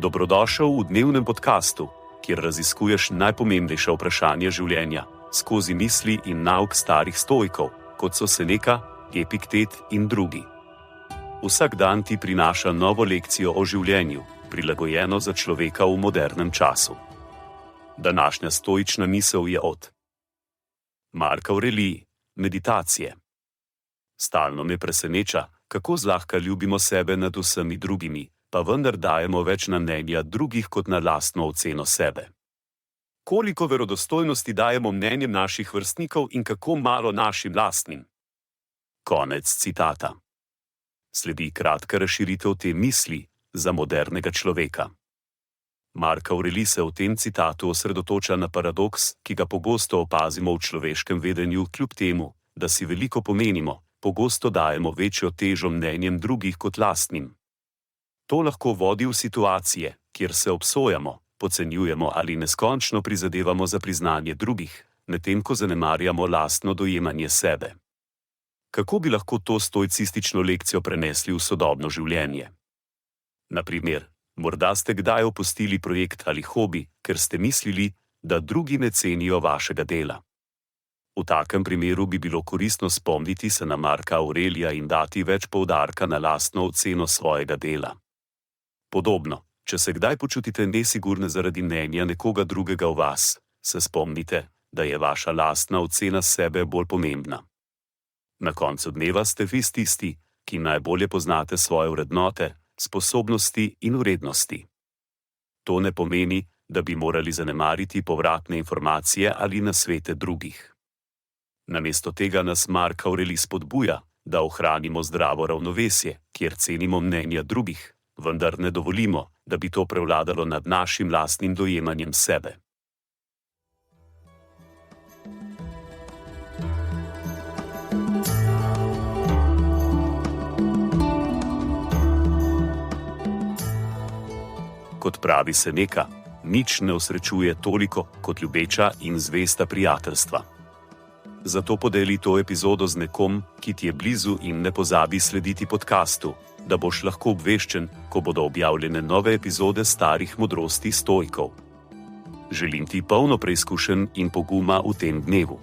Dobrodošel v dnevnem podkastu, kjer raziskuješ najpomembnejša vprašanja življenja skozi misli in nauk starih stoikov, kot so Seneca, Epiktet in drugi. Vsak dan ti prinaša novo lekcijo o življenju, prilagojeno za človeka v modernem času. Današnja stoična misel je od Marka Aurelij, meditacije. Stalno me preseneča, kako zlahka ljubimo sebe nad vsemi drugimi, pa vendar dajemo več na mnenja drugih kot na lastno oceno sebe. Koliko verodostojnosti dajemo mnenjem naših vrstnikov in kako malo našim lastnim? Konec citata. Sledi kratka razširitev te misli za modernega človeka. Mark Aurelij se v tem citatu osredotoča na paradoks, ki ga pogosto opazimo v človeškem vedenju, kljub temu, da si veliko pomenimo, pogosto dajemo večjo težo mnenjem drugih kot lastnim. To lahko vodi v situacije, kjer se obsojamo, podcenjujemo ali neskončno prizadevamo za priznanje drugih, medtem ko zanemarjamo lastno dojemanje sebe. Kako bi lahko to stoicistično lekcijo prenesli v sodobno življenje? Na primer, morda ste kdaj opustili projekt ali hobi, ker ste mislili, da drugi ne cenijo vašega dela. V takem primeru bi bilo koristno spomniti se na Marka Aurelija in dati več poudarka na lastno oceno svojega dela. Podobno, če se kdaj počutite nesigurne zaradi mnenja nekoga drugega o vas, se spomnite, da je vaša lastna ocena sebe bolj pomembna. Na koncu dneva ste vi tisti, ki najbolje poznate svoje vrednote, sposobnosti in vrednosti. To ne pomeni, da bi morali zanemariti povratne informacije ali nasvete drugih. Namesto tega nas Mark Aurelij spodbuja, da ohranimo zdravo ravnovesje, kjer cenimo mnenja drugih, vendar ne dovolimo, da bi to prevladalo nad našim lastnim dojemanjem sebe. Kot pravi Seneca, nič ne osrečuje toliko kot ljubeča in zvesta prijateljstva. Zato podeli to epizodo z nekom, ki ti je blizu in ne pozabi slediti podkastu, da boš lahko obveščen, ko bodo objavljene nove epizode starih modrosti stoikov. Želim ti polno preizkušenj in poguma v tem dnevu.